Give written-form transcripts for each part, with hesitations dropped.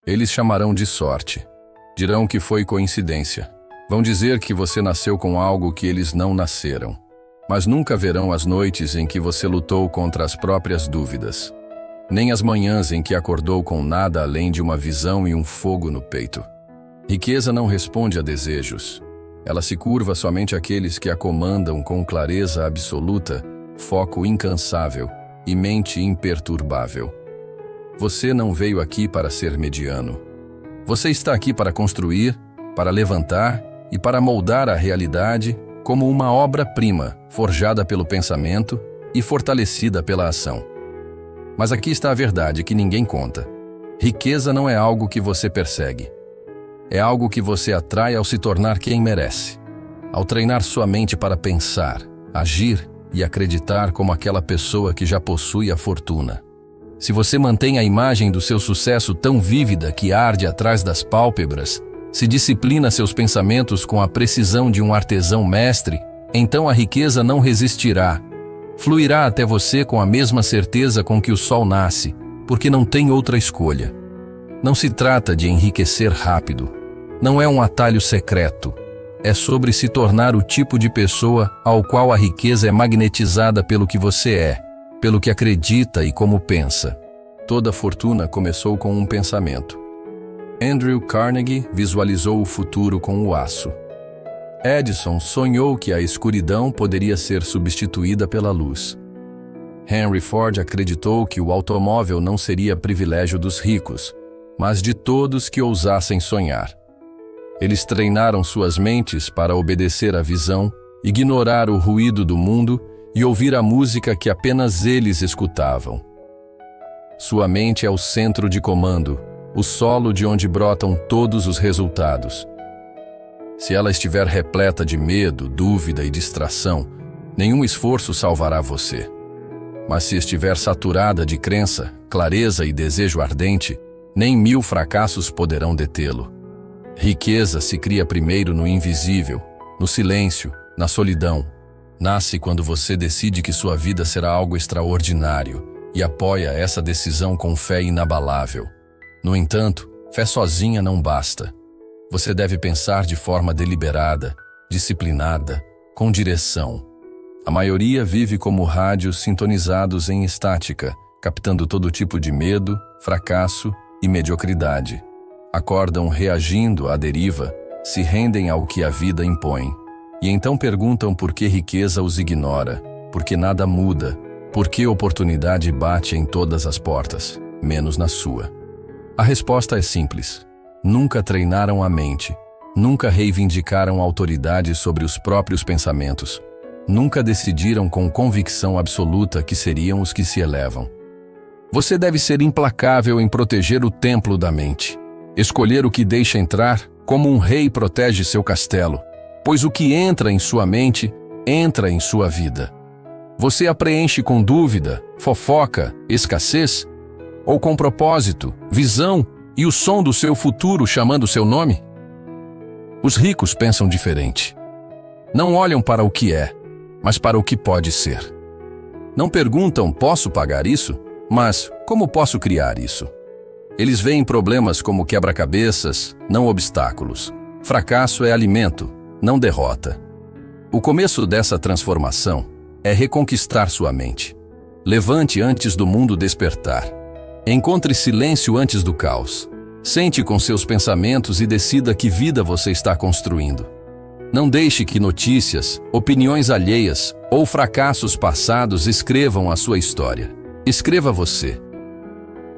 Eles chamarão de sorte. Dirão que foi coincidência. Vão dizer que você nasceu com algo que eles não nasceram. Mas nunca verão as noites em que você lutou contra as próprias dúvidas. Nem as manhãs em que acordou com nada além de uma visão e um fogo no peito. Riqueza não responde a desejos. Ela se curva somente àqueles que a comandam com clareza absoluta, foco incansável e mente imperturbável. Você não veio aqui para ser mediano. Você está aqui para construir, para levantar e para moldar a realidade como uma obra-prima, forjada pelo pensamento e fortalecida pela ação. Mas aqui está a verdade que ninguém conta. Riqueza não é algo que você persegue. É algo que você atrai ao se tornar quem merece. Ao treinar sua mente para pensar, agir e acreditar como aquela pessoa que já possui a fortuna. Se você mantém a imagem do seu sucesso tão vívida que arde atrás das pálpebras, se disciplina seus pensamentos com a precisão de um artesão mestre, então a riqueza não resistirá. Fluirá até você com a mesma certeza com que o sol nasce, porque não tem outra escolha. Não se trata de enriquecer rápido. Não é um atalho secreto. É sobre se tornar o tipo de pessoa ao qual a riqueza é magnetizada pelo que você é, pelo que acredita e como pensa. Toda fortuna começou com um pensamento. Andrew Carnegie visualizou o futuro com o aço. Edison sonhou que a escuridão poderia ser substituída pela luz. Henry Ford acreditou que o automóvel não seria privilégio dos ricos, mas de todos que ousassem sonhar. Eles treinaram suas mentes para obedecer à visão, ignorar o ruído do mundo e ouvir a música que apenas eles escutavam. Sua mente é o centro de comando, o solo de onde brotam todos os resultados. Se ela estiver repleta de medo, dúvida e distração, nenhum esforço salvará você. Mas se estiver saturada de crença, clareza e desejo ardente, nem 1000 fracassos poderão detê-lo. Riqueza se cria primeiro no invisível, no silêncio, na solidão. Nasce quando você decide que sua vida será algo extraordinário e apoia essa decisão com fé inabalável. No entanto, fé sozinha não basta. Você deve pensar de forma deliberada, disciplinada, com direção. A maioria vive como rádios sintonizados em estática, captando todo tipo de medo, fracasso e mediocridade. Acordam reagindo à deriva, se rendem ao que a vida impõe. E então perguntam por que riqueza os ignora, por que nada muda, por que oportunidade bate em todas as portas, menos na sua. A resposta é simples. Nunca treinaram a mente, nunca reivindicaram autoridade sobre os próprios pensamentos, nunca decidiram com convicção absoluta que seriam os que se elevam. Você deve ser implacável em proteger o templo da mente. Escolher o que deixa entrar, como um rei protege seu castelo, pois o que entra em sua mente, entra em sua vida. Você a preenche com dúvida, fofoca, escassez? Ou com propósito, visão e o som do seu futuro chamando seu nome? Os ricos pensam diferente. Não olham para o que é, mas para o que pode ser. Não perguntam, posso pagar isso? Mas, como posso criar isso? Eles veem problemas como quebra-cabeças, não obstáculos. Fracasso é alimento, não derrota. O começo dessa transformação é reconquistar sua mente. Levante antes do mundo despertar. Encontre silêncio antes do caos. Sente com seus pensamentos e decida que vida você está construindo. Não deixe que notícias, opiniões alheias ou fracassos passados escrevam a sua história. Escreva você.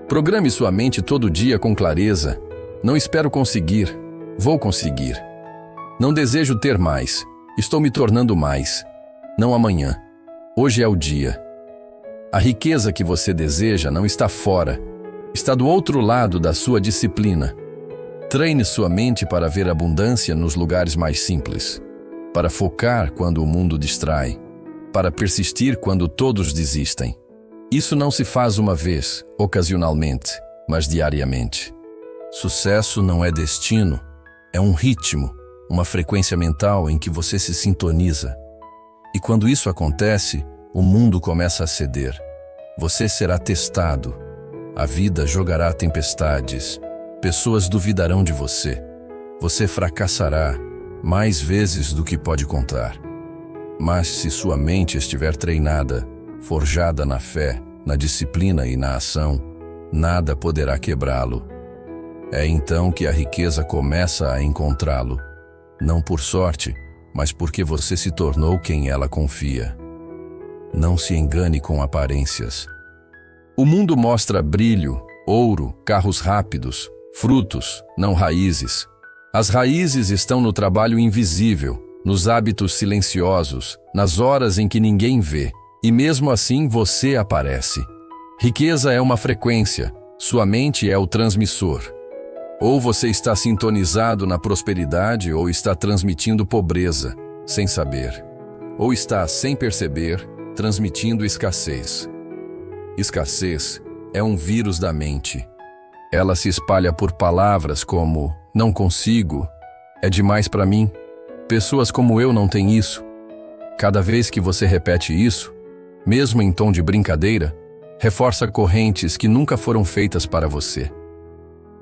Programe sua mente todo dia com clareza. Não espero conseguir, vou conseguir. Não desejo ter mais, estou me tornando mais. Não amanhã, hoje é o dia. A riqueza que você deseja não está fora, está do outro lado da sua disciplina. Treine sua mente para ver abundância nos lugares mais simples, para focar quando o mundo distrai, para persistir quando todos desistem. Isso não se faz uma vez, ocasionalmente, mas diariamente. Sucesso não é destino, é um ritmo, uma frequência mental em que você se sintoniza. E quando isso acontece, o mundo começa a ceder. Você será testado. A vida jogará tempestades. Pessoas duvidarão de você. Você fracassará mais vezes do que pode contar. Mas se sua mente estiver treinada, forjada na fé, na disciplina e na ação, nada poderá quebrá-lo. É então que a riqueza começa a encontrá-lo, não por sorte, mas porque você se tornou quem ela confia. Não se engane com aparências. O mundo mostra brilho, ouro, carros rápidos, frutos, não raízes. As raízes estão no trabalho invisível, nos hábitos silenciosos, nas horas em que ninguém vê, e mesmo assim você aparece. Riqueza é uma frequência, sua mente é o transmissor. Ou você está sintonizado na prosperidade ou está transmitindo pobreza, sem saber. Ou está, sem perceber, transmitindo escassez. Escassez é um vírus da mente. Ela se espalha por palavras como não consigo, é demais para mim, pessoas como eu não têm isso. Cada vez que você repete isso, mesmo em tom de brincadeira, reforça correntes que nunca foram feitas para você.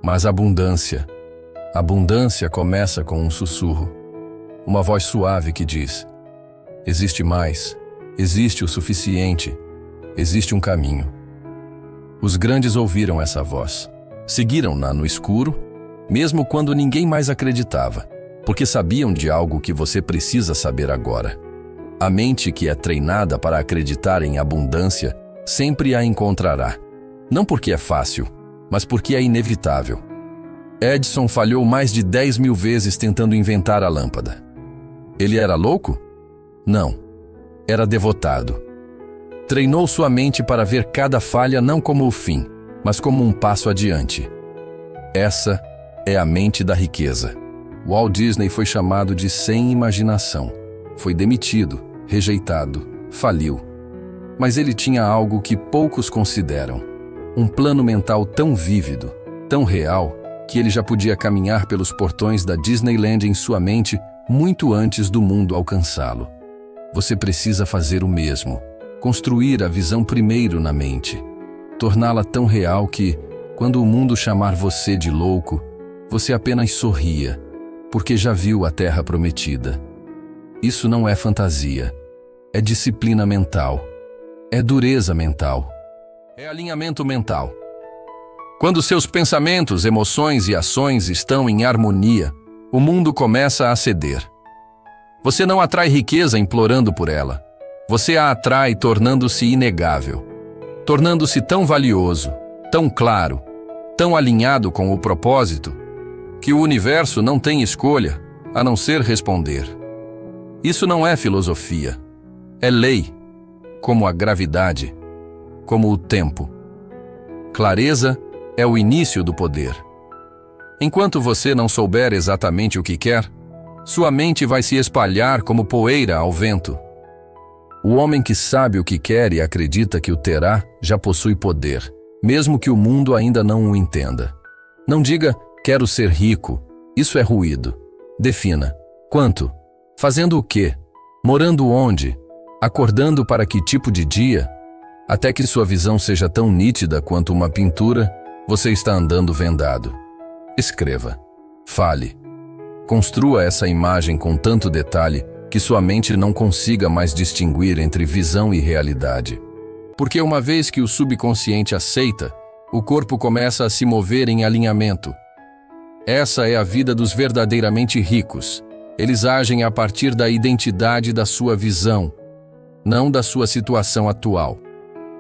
Mas abundância começa com um sussurro, uma voz suave que diz: existe mais, existe o suficiente, existe um caminho. Os grandes ouviram essa voz, seguiram-na no escuro, mesmo quando ninguém mais acreditava, porque sabiam de algo que você precisa saber agora. A mente que é treinada para acreditar em abundância sempre a encontrará, não porque é fácil, mas porque é inevitável. Edison falhou mais de 10.000 vezes tentando inventar a lâmpada. Ele era louco? Não. Era devotado. Treinou sua mente para ver cada falha não como o fim, mas como um passo adiante. Essa é a mente da riqueza. Walt Disney foi chamado de sem imaginação. Foi demitido, rejeitado, faliu. Mas ele tinha algo que poucos consideram. Um plano mental tão vívido, tão real, que ele já podia caminhar pelos portões da Disneyland em sua mente muito antes do mundo alcançá-lo. Você precisa fazer o mesmo. Construir a visão primeiro na mente. Torná-la tão real que, quando o mundo chamar você de louco, você apenas sorria, porque já viu a terra prometida. Isso não é fantasia. É disciplina mental. É dureza mental. É alinhamento mental. Quando seus pensamentos, emoções e ações estão em harmonia, o mundo começa a ceder. Você não atrai riqueza implorando por ela. Você a atrai tornando-se inegável, tornando-se tão valioso, tão claro, tão alinhado com o propósito, que o universo não tem escolha a não ser responder. Isso não é filosofia, é lei, como a gravidade, como o tempo. Clareza é o início do poder. Enquanto você não souber exatamente o que quer, sua mente vai se espalhar como poeira ao vento. O homem que sabe o que quer e acredita que o terá, já possui poder, mesmo que o mundo ainda não o entenda. Não diga, quero ser rico. Isso é ruído. Defina. Quanto? Fazendo o quê? Morando onde? Acordando para que tipo de dia? Até que sua visão seja tão nítida quanto uma pintura, você está andando vendado. Escreva. Fale. Construa essa imagem com tanto detalhe que sua mente não consiga mais distinguir entre visão e realidade. Porque uma vez que o subconsciente aceita, o corpo começa a se mover em alinhamento. Essa é a vida dos verdadeiramente ricos. Eles agem a partir da identidade da sua visão, não da sua situação atual.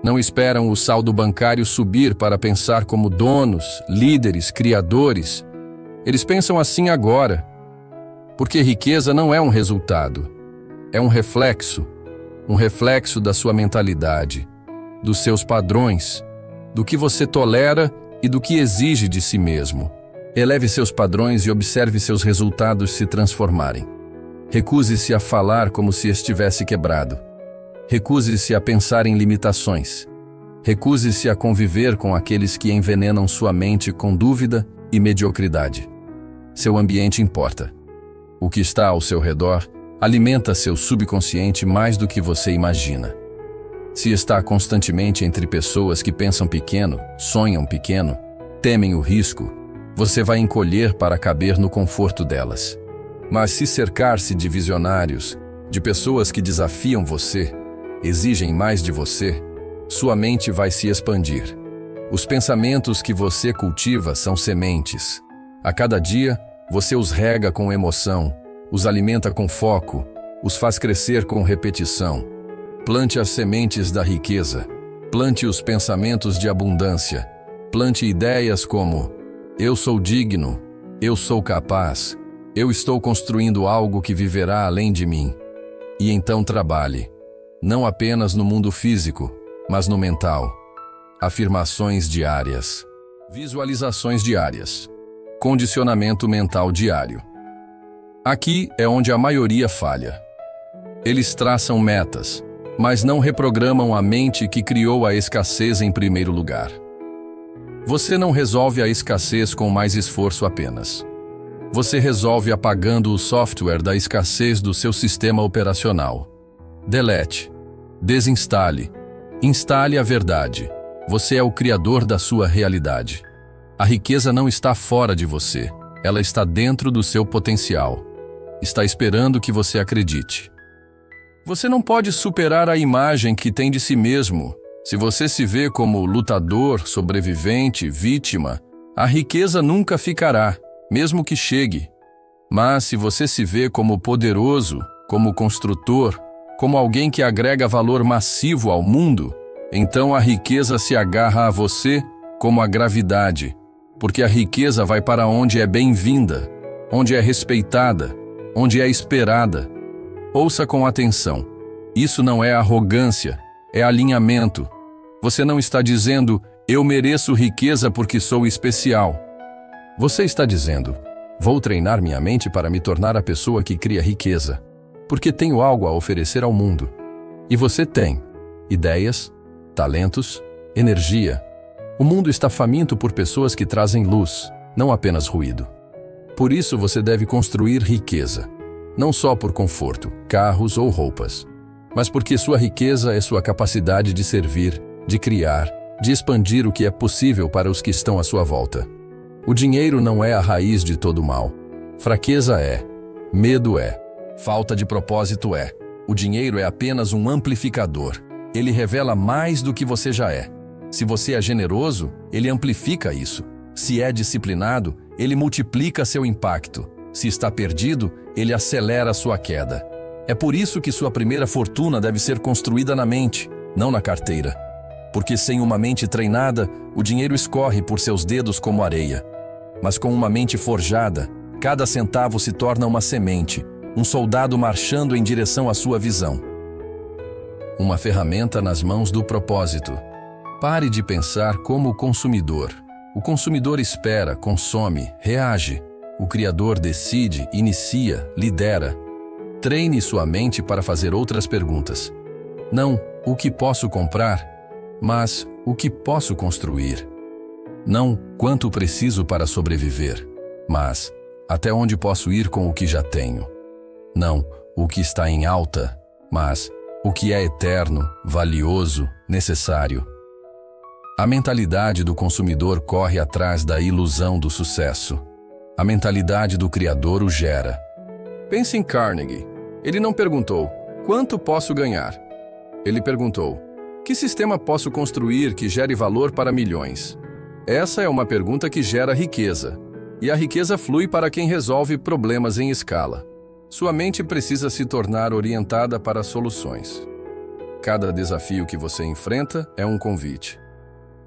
Não esperam o saldo bancário subir para pensar como donos, líderes, criadores. Eles pensam assim agora. Porque riqueza não é um resultado, é um reflexo da sua mentalidade, dos seus padrões, do que você tolera e do que exige de si mesmo. Eleve seus padrões e observe seus resultados se transformarem. Recuse-se a falar como se estivesse quebrado. Recuse-se a pensar em limitações. Recuse-se a conviver com aqueles que envenenam sua mente com dúvida e mediocridade. Seu ambiente importa. O que está ao seu redor alimenta seu subconsciente mais do que você imagina. Se está constantemente entre pessoas que pensam pequeno, sonham pequeno, temem o risco, você vai encolher para caber no conforto delas. Mas se cercar-se de visionários, de pessoas que desafiam você, exigem mais de você, sua mente vai se expandir. Os pensamentos que você cultiva são sementes. A cada dia, você os rega com emoção, os alimenta com foco, os faz crescer com repetição. Plante as sementes da riqueza, plante os pensamentos de abundância, plante ideias como: eu sou digno, eu sou capaz, eu estou construindo algo que viverá além de mim. E então trabalhe, não apenas no mundo físico, mas no mental. Afirmações diárias, visualizações diárias, condicionamento mental diário. Aqui é onde a maioria falha. Eles traçam metas, mas não reprogramam a mente que criou a escassez em primeiro lugar. Você não resolve a escassez com mais esforço apenas. Você resolve apagando o software da escassez do seu sistema operacional. Delete, desinstale, instale a verdade. Você é o criador da sua realidade. A riqueza não está fora de você, ela está dentro do seu potencial. Está esperando que você acredite. Você não pode superar a imagem que tem de si mesmo. Se você se vê como lutador, sobrevivente, vítima, a riqueza nunca ficará, mesmo que chegue. Mas se você se vê como poderoso, como construtor, como alguém que agrega valor massivo ao mundo, então a riqueza se agarra a você como a gravidade, porque a riqueza vai para onde é bem-vinda, onde é respeitada, onde é esperada. Ouça com atenção. Isso não é arrogância, é alinhamento. Você não está dizendo: eu mereço riqueza porque sou especial. Você está dizendo: vou treinar minha mente para me tornar a pessoa que cria riqueza, porque tenho algo a oferecer ao mundo. E você tem ideias, talentos, energia. O mundo está faminto por pessoas que trazem luz, não apenas ruído. Por isso você deve construir riqueza, não só por conforto, carros ou roupas, mas porque sua riqueza é sua capacidade de servir, de criar, de expandir o que é possível para os que estão à sua volta. O dinheiro não é a raiz de todo mal. Fraqueza é, medo é, falta de propósito é. O dinheiro é apenas um amplificador. Ele revela mais do que você já é. Se você é generoso, ele amplifica isso. Se é disciplinado, ele multiplica seu impacto. Se está perdido, ele acelera sua queda. É por isso que sua primeira fortuna deve ser construída na mente, não na carteira. Porque sem uma mente treinada, o dinheiro escorre por seus dedos como areia. Mas com uma mente forjada, cada centavo se torna uma semente, um soldado marchando em direção à sua visão. Uma ferramenta nas mãos do propósito. Pare de pensar como o consumidor. O consumidor espera, consome, reage. O criador decide, inicia, lidera. Treine sua mente para fazer outras perguntas. Não o que posso comprar, mas o que posso construir. Não quanto preciso para sobreviver, mas até onde posso ir com o que já tenho. Não o que está em alta, mas o que é eterno, valioso, necessário. A mentalidade do consumidor corre atrás da ilusão do sucesso. A mentalidade do criador o gera. Pense em Carnegie. Ele não perguntou: quanto posso ganhar? Ele perguntou: que sistema posso construir que gere valor para milhões? Essa é uma pergunta que gera riqueza. E a riqueza flui para quem resolve problemas em escala. Sua mente precisa se tornar orientada para soluções. Cada desafio que você enfrenta é um convite.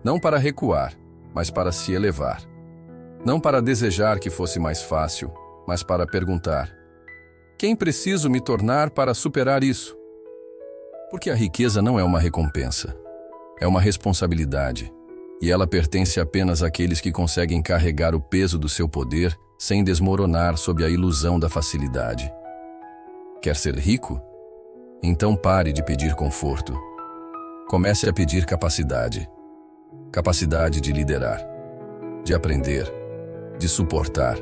Não para recuar, mas para se elevar. Não para desejar que fosse mais fácil, mas para perguntar: quem preciso me tornar para superar isso? Porque a riqueza não é uma recompensa. É uma responsabilidade. E ela pertence apenas àqueles que conseguem carregar o peso do seu poder sem desmoronar sob a ilusão da facilidade. Quer ser rico? Então pare de pedir conforto. Comece a pedir capacidade. Capacidade de liderar, de aprender, de suportar,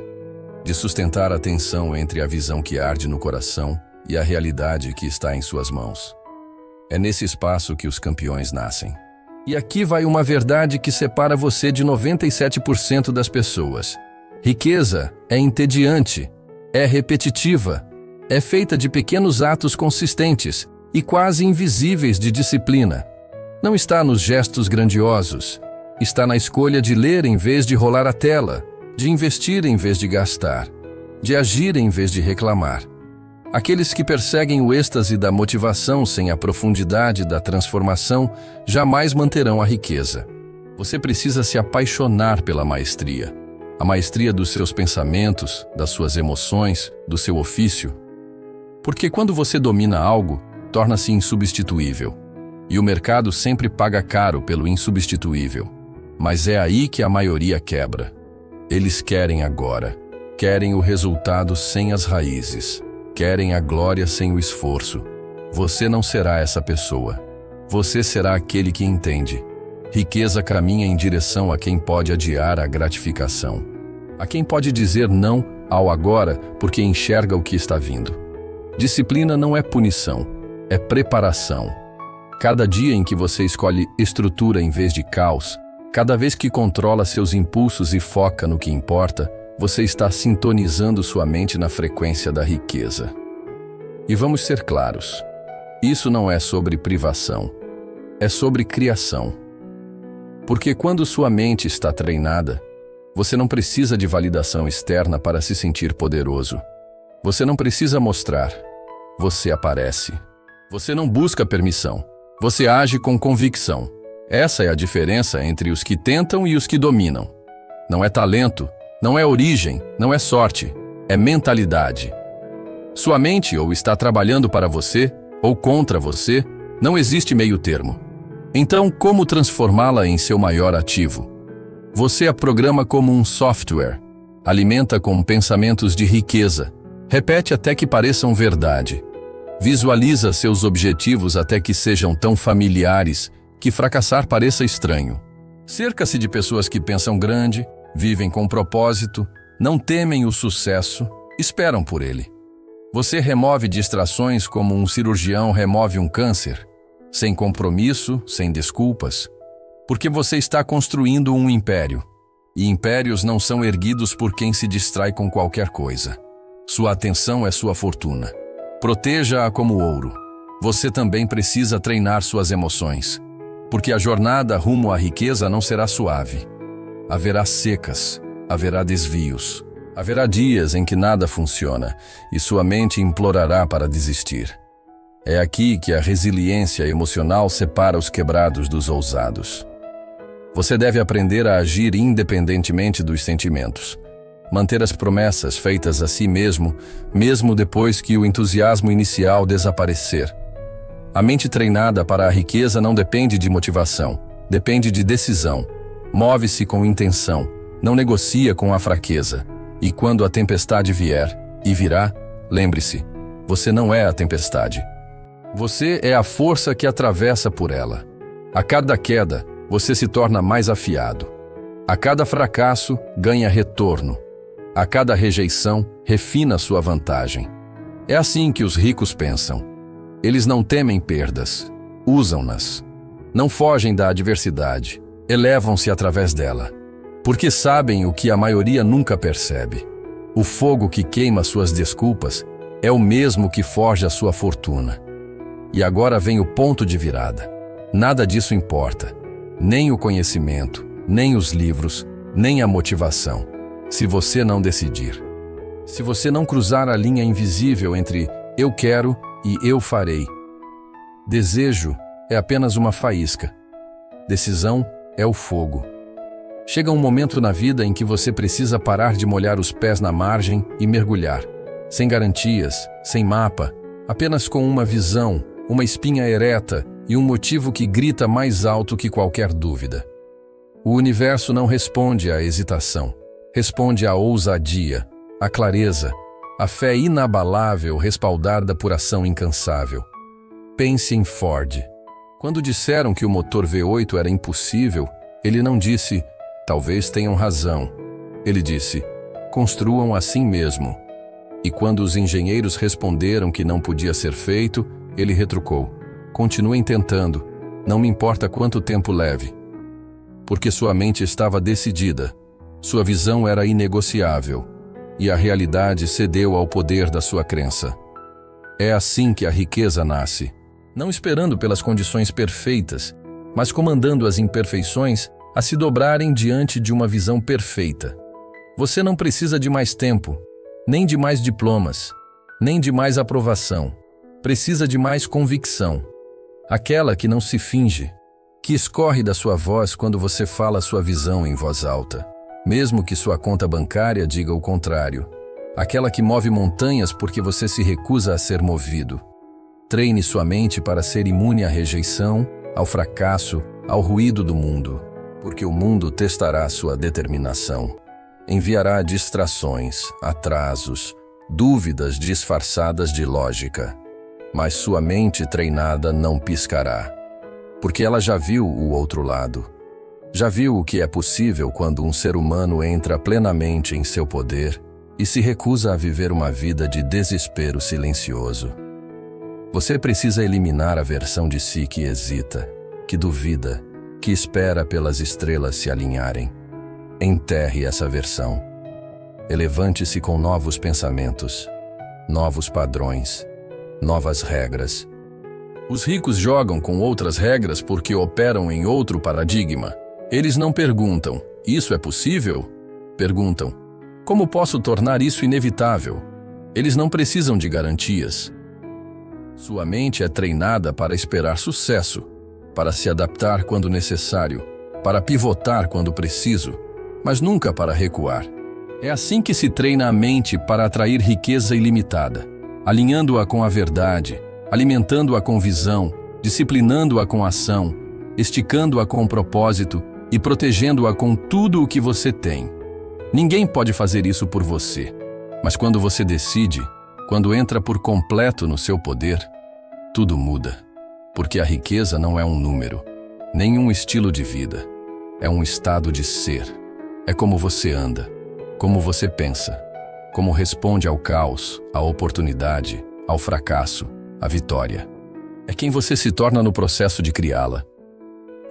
de sustentar a tensão entre a visão que arde no coração e a realidade que está em suas mãos. É nesse espaço que os campeões nascem. E aqui vai uma verdade que separa você de 97% das pessoas. Riqueza é entediante, é repetitiva, é feita de pequenos atos consistentes e quase invisíveis de disciplina. Não está nos gestos grandiosos, está na escolha de ler em vez de rolar a tela, de investir em vez de gastar, de agir em vez de reclamar. Aqueles que perseguem o êxtase da motivação sem a profundidade da transformação jamais manterão a riqueza. Você precisa se apaixonar pela maestria. A maestria dos seus pensamentos, das suas emoções, do seu ofício. Porque quando você domina algo, torna-se insubstituível. E o mercado sempre paga caro pelo insubstituível. Mas é aí que a maioria quebra. Eles querem agora. Querem o resultado sem as raízes. Querem a glória sem o esforço. Você não será essa pessoa. Você será aquele que entende. Riqueza caminha em direção a quem pode adiar a gratificação. A quem pode dizer não ao agora porque enxerga o que está vindo. Disciplina não é punição, é preparação. Cada dia em que você escolhe estrutura em vez de caos, cada vez que controla seus impulsos e foca no que importa, você está sintonizando sua mente na frequência da riqueza. E vamos ser claros, isso não é sobre privação, é sobre criação. Porque quando sua mente está treinada, você não precisa de validação externa para se sentir poderoso. Você não precisa mostrar, você aparece. Você não busca permissão, você age com convicção. Essa é a diferença entre os que tentam e os que dominam. Não é talento, não é origem, não é sorte, é mentalidade. Sua mente ou está trabalhando para você, ou contra você, não existe meio termo. Então, como transformá-la em seu maior ativo? Você a programa como um software, alimenta com pensamentos de riqueza, repete até que pareçam verdade, visualiza seus objetivos até que sejam tão familiares que fracassar pareça estranho. Cerca-se de pessoas que pensam grande, vivem com propósito, não temem o sucesso, esperam por ele. Você remove distrações como um cirurgião remove um câncer, sem compromisso, sem desculpas, porque você está construindo um império, e impérios não são erguidos por quem se distrai com qualquer coisa. Sua atenção é sua fortuna. Proteja-a como ouro. Você também precisa treinar suas emoções, porque a jornada rumo à riqueza não será suave. Haverá secas, haverá desvios, haverá dias em que nada funciona e sua mente implorará para desistir. É aqui que a resiliência emocional separa os quebrados dos ousados. Você deve aprender a agir independentemente dos sentimentos. Manter as promessas feitas a si mesmo, mesmo depois que o entusiasmo inicial desaparecer. A mente treinada para a riqueza não depende de motivação, depende de decisão. Move-se com intenção, não negocia com a fraqueza. E quando a tempestade vier, e virá, lembre-se, você não é a tempestade. Você é a força que atravessa por ela. A cada queda, você se torna mais afiado. A cada fracasso, ganha retorno. A cada rejeição, refina sua vantagem. É assim que os ricos pensam. Eles não temem perdas, usam-nas. Não fogem da adversidade, elevam-se através dela. Porque sabem o que a maioria nunca percebe. O fogo que queima suas desculpas é o mesmo que forja sua fortuna. E agora vem o ponto de virada. Nada disso importa. Nem o conhecimento, nem os livros, nem a motivação. Se você não decidir. Se você não cruzar a linha invisível entre eu quero e eu farei. Desejo é apenas uma faísca. Decisão é o fogo. Chega um momento na vida em que você precisa parar de molhar os pés na margem e mergulhar. Sem garantias, sem mapa, apenas com uma visão, uma espinha ereta e um motivo que grita mais alto que qualquer dúvida. O universo não responde à hesitação, responde à ousadia, à clareza, à fé inabalável respaldada por ação incansável. Pense em Ford. Quando disseram que o motor V8 era impossível, ele não disse, talvez tenham razão. Ele disse, construam assim mesmo. E quando os engenheiros responderam que não podia ser feito, ele retrucou, continuem tentando, não me importa quanto tempo leve. Porque sua mente estava decidida. Sua visão era inegociável, e a realidade cedeu ao poder da sua crença. É assim que a riqueza nasce, não esperando pelas condições perfeitas, mas comandando as imperfeições a se dobrarem diante de uma visão perfeita. Você não precisa de mais tempo, nem de mais diplomas, nem de mais aprovação. Precisa de mais convicção. Aquela que não se finge, que escorre da sua voz quando você fala sua visão em voz alta, mesmo que sua conta bancária diga o contrário. Aquela que move montanhas porque você se recusa a ser movido. Treine sua mente para ser imune à rejeição, ao fracasso, ao ruído do mundo, porque o mundo testará sua determinação. Enviará distrações, atrasos, dúvidas disfarçadas de lógica. Mas sua mente treinada não piscará, porque ela já viu o outro lado. Já viu o que é possível quando um ser humano entra plenamente em seu poder e se recusa a viver uma vida de desespero silencioso. Você precisa eliminar a versão de si que hesita, que duvida, que espera pelas estrelas se alinharem. Enterre essa versão. Elevante-se com novos pensamentos, novos padrões, novas regras. Os ricos jogam com outras regras porque operam em outro paradigma. Eles não perguntam, isso é possível? Perguntam, como posso tornar isso inevitável? Eles não precisam de garantias. Sua mente é treinada para esperar sucesso, para se adaptar quando necessário, para pivotar quando preciso, mas nunca para recuar. É assim que se treina a mente para atrair riqueza ilimitada, alinhando-a com a verdade, alimentando-a com visão, disciplinando-a com ação, esticando-a com propósito e protegendo-a com tudo o que você tem. Ninguém pode fazer isso por você, mas quando você decide, quando entra por completo no seu poder, tudo muda, porque a riqueza não é um número, nem um estilo de vida, é um estado de ser. É como você anda, como você pensa, como responde ao caos, à oportunidade, ao fracasso, à vitória. É quem você se torna no processo de criá-la.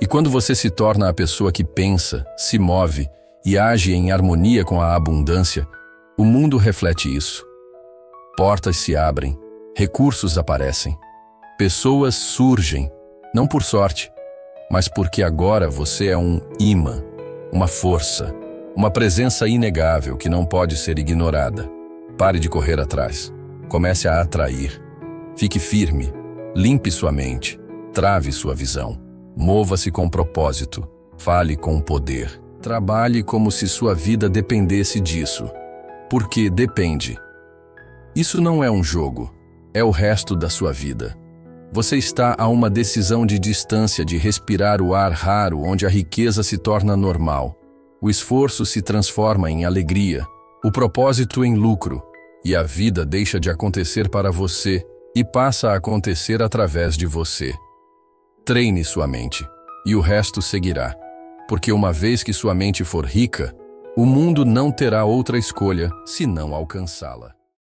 E quando você se torna a pessoa que pensa, se move e age em harmonia com a abundância, o mundo reflete isso. Portas se abrem, recursos aparecem, pessoas surgem, não por sorte, mas porque agora você é um imã, uma força, uma presença inegável que não pode ser ignorada. Pare de correr atrás. Comece a atrair. Fique firme. Limpe sua mente. Trave sua visão. Mova-se com propósito. Fale com poder. Trabalhe como se sua vida dependesse disso. Porque depende. Isso não é um jogo. É o resto da sua vida. Você está a uma decisão de distância de respirar o ar raro onde a riqueza se torna normal. O esforço se transforma em alegria, o propósito em lucro, e a vida deixa de acontecer para você e passa a acontecer através de você. Treine sua mente, e o resto seguirá, porque uma vez que sua mente for rica, o mundo não terá outra escolha senão alcançá-la.